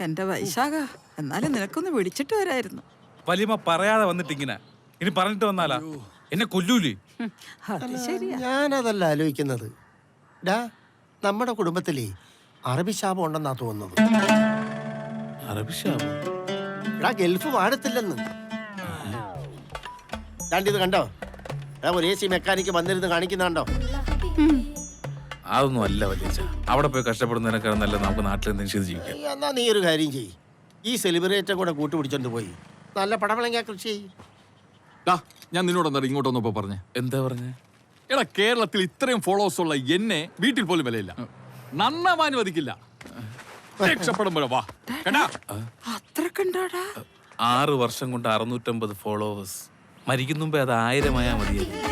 എന്റെ വൈശാഖ, എന്നാലും നിനക്കൊന്ന് വിളിച്ചിട്ട് വരായിരുന്നു. വലിയമ്മ പറയാതെ വന്നിട്ടിങ്ങനെ ഇനി പറഞ്ഞിട്ട് വന്നാലാ എന്നെ കൊല്ലൂലേ? അത് ശരിയാ. ഞാനതല്ല ആലോചിക്കുന്നത്. ഡാ, നമ്മുടെ കുടുംബത്തിലേ അറബി ശാപം ഉണ്ടെന്നാ തോന്നുന്നത്. അറബി ശാപം? എടാ, ഗൾഫ് വാഴത്തില്ലെന്ന്. ഇത് കണ്ടോ? ഒരു AC മെക്കാനിക്ക് വന്നിരുന്ന് കാണിക്കുന്ന കണ്ടോ? അതൊന്നും അല്ല വലിയ. അവിടെ പോയി കഷ്ടപ്പെടുന്നതിനേക്കാൾ നല്ല നമുക്ക് നാട്ടിൽ എന്തെങ്കിലും ജീവിക്കാം. എന്നാ നീ ഒരു കാര്യം ചെയ്യ്, ഈ സെലിബ്രേറ്റർ കൂടെ കൂട്ടുപിടിച്ചോണ്ട് പോയി നല്ല പടവളങ്ങ കൃഷി ചെയ്യ്. ഞാൻ നിന്നോട് ഇങ്ങോട്ടൊന്നപ്പോ പറഞ്ഞേ. എന്താ പറഞ്ഞേ? എടാ, കേരളത്തിൽ ഇത്രയും ഫോളോവേഴ്സ് ഉള്ള എന്നെ വീട്ടിൽ പോലും വിലയില്ല. നന്നാവാൻ അനുവദിക്കില്ല. രക്ഷപ്പെടുമ്പോഴോ വാ. അത്രക്കുണ്ടാടാ? 6 വർഷം കൊണ്ട് 650 ഫോളോവേഴ്സ്. മരിക്കുന്ന മുമ്പേ അത് 1000 ആയാൽ മതിയായിരുന്നു.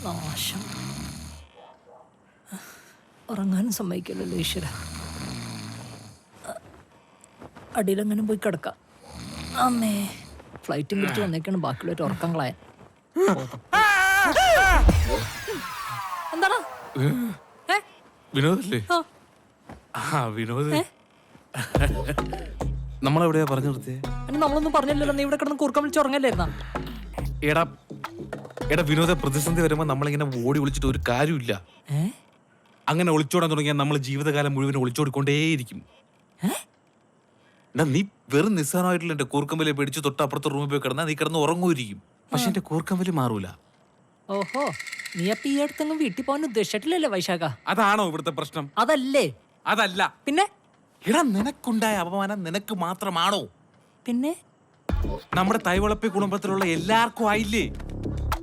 നാശം. ഉറങ്ങാനും സമ്മതിക്കില്ലല്ലോ ഈശ്വര. അടിയിലെങ്ങനെ പോയി കിടക്കാം. അമ്മേ, ഫ്ലൈറ്റും പിടിച്ച് വന്നേക്കാണ് ബാക്കിയുള്ളവർ ഉറക്കം കളയാൻ. എന്താടാ? വിനോദല്ലേ? വിനോദ് നമ്മളെവിടെയാ പറഞ്ഞു നിർത്തിയേ? നമ്മളൊന്നും പറഞ്ഞില്ലല്ലോ. നീ ഇവിടെ കിടന്ന് കൂർക്കം വിളിച്ച് ഉറങ്ങല്ലായിരുന്നാ? എടാ എടാ വിനോദ, പ്രതിസന്ധി വരുമ്പോ നമ്മളിങ്ങനെ ഓടി വിളിച്ചിട്ട് ഒരു കാര്യമില്ല. അങ്ങനെ ഒളിച്ചോടാൻ തുടങ്ങിയാൽ നമ്മൾ ജീവിതകാലം മുഴുവൻ ഒളിച്ചോടിക്കൊണ്ടേയിരിക്കും. നീ വെറും നിസ്സാരമായിട്ടുള്ള എന്റെ കൂർക്കമ്പലി പേടിച്ച് തൊട്ടപ്പുറത്തെ റൂമിൽ പോയി കിടന്നാൽ നീ കിടന്ന് ഉറങ്ങുമായിരിക്കും. പക്ഷെ എന്റെ കൂർക്കമ്പലി മാറൂല. ഓഹോ, നീ അപ്പൊ ഈ അടുത്തെങ്ങും വീട്ടിൽ പോകാൻ ഉദ്ദേശിച്ചിട്ടില്ലല്ലേ വൈശാഖ? അതാണോ ഇവിടുത്തെ പ്രശ്നം? അതല്ലേ? അതല്ല. പിന്നെ? എടാ, നിനക്കുണ്ടായ അപമാനം നിനക്ക് മാത്രമാണോ? പിന്നെ നമ്മുടെ തൈവളപ്പി കുടുംബത്തിലുള്ള എല്ലാവർക്കും ആയില്ലേ?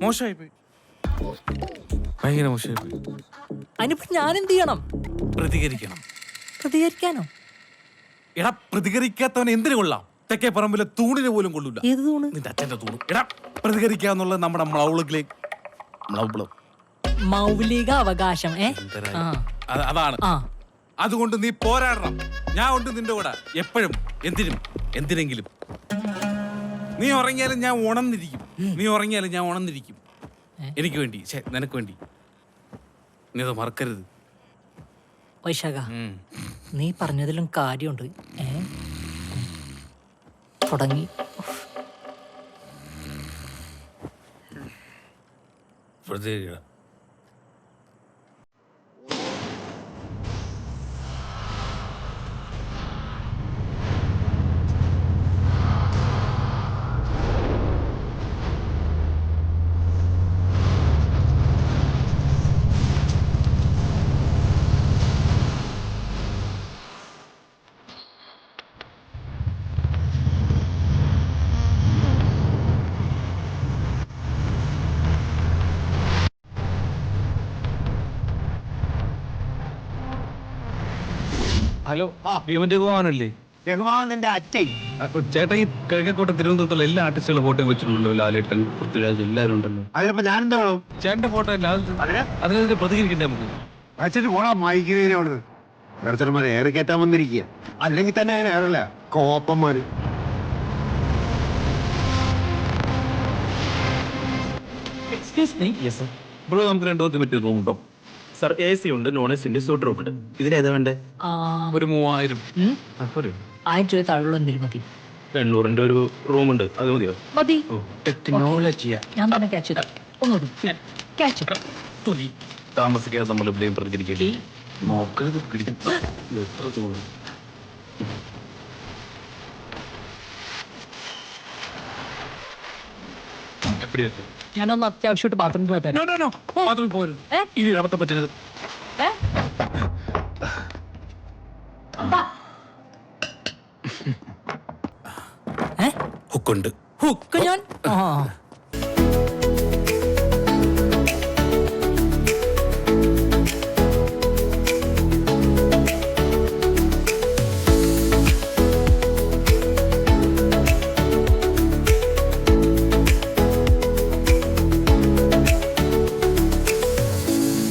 മോശമായി പോയി, ഭയങ്കര മോശമായി പോയി. അതിനിപ്പോ ഞാൻ എന്ത് ചെയ്യണം? പ്രതികരിക്കണം. പ്രതികരിക്കാനോ? എടാ, പ്രതികരിക്കാത്തവനെ എന്തിനു കൊള്ളാം? തെക്കേ പറമ്പിലെ തൂണിന് പോലും കൊള്ളൂല. ഏത് തൂണ്? നിന്റെ അച്ഛന്റെ തൂണ്. എടാ, പ്രതികരിക്കാന്നുള്ളത് നമ്മുടെ മൗലിക അവകാശം. അതാണ്. അതുകൊണ്ട് നീ പോരാടണം. ഞാൻ ഉണ്ട് നിന്റെ കൂടെ എപ്പോഴും, എന്തിനും എന്തിനെങ്കിലും. നീ ഉറങ്ങിയാലും ഞാൻ ഉണർന്നിരിക്കും. എനിക്ക് വേണ്ടി, നിനക്ക് വേണ്ടി. നീ അത് മറക്കരുത് വൈശാഖ. നീ പറഞ്ഞതിലും കാര്യമുണ്ട്. തുടങ്ങി. ഹലോ, ഭീമന്റെ പോകാനല്ലേ? രഘുമാവന്റെ അച്ഛൻ. ചേട്ടാ, ഈ കിഴക്കേക്കോട്ടെ തിരുവനന്തപുരത്തുള്ള എല്ലാ ആർട്ടിസ്റ്റുകളും ഫോട്ടോ വെച്ചിട്ടുണ്ടല്ലോ. ലാലേട്ടൻ, പൃഥ്വിരാജ്, എല്ലാവരും ഉണ്ടല്ലോ. അതിപ്പോ ഞാനെന്താ വേണം? ചേട്ടന്റെ ഫോട്ടോ അല്ല, അതിനെതിരെ പ്രതികരിക്കണ്ടേ നമുക്ക്? അച്ഛന് പോണാ മയക്കുന്നതിനോട് വേർച്ചന്മാരെ ഏറെ കയറ്റാൻ വന്നിരിക്കുക. അല്ലെങ്കിൽ തന്നെ അങ്ങനെ ഏറല്ല കോപ്പന്മാര്. ഇവിടെ നമുക്ക് 2 ദിവസത്തിന് പറ്റിയ റൂം ഉണ്ടോ? സർ, AC ഉണ്ട്, നോൺ AC ഉണ്ട്, സൂട്ട് റൂം ഉണ്ട്. ഇതിലേതാ വേണ്ടേ? ഒരു 3000. 1000 രൂപ താഴെയുള്ള എന്തെങ്കിലും മതി. 800 ഒരു റൂം ഉണ്ട്, അത് മതിയോ? മതി. ടെക്നോളജിയാ. ഞാൻ തന്നെ ക്യാച്ച് ചെയ്താ. ഒന്നുകൂടി ക്യാച്ച്. താമസിക്കാതെ നമ്മൾ ഇവിടെയും പ്രതികരിക്കട്ടെ. നോക്കരുത്, എത്ര തോന്നും. ഞാനൊന്ന് അത്യാവശ്യമായിട്ട് ബാത്റൂമിൽ പോയത്. ഇനി അബദ്ധം പറ്റരുത്. ഹുക്കുണ്ട്. ഹുക്ക് ഞാൻ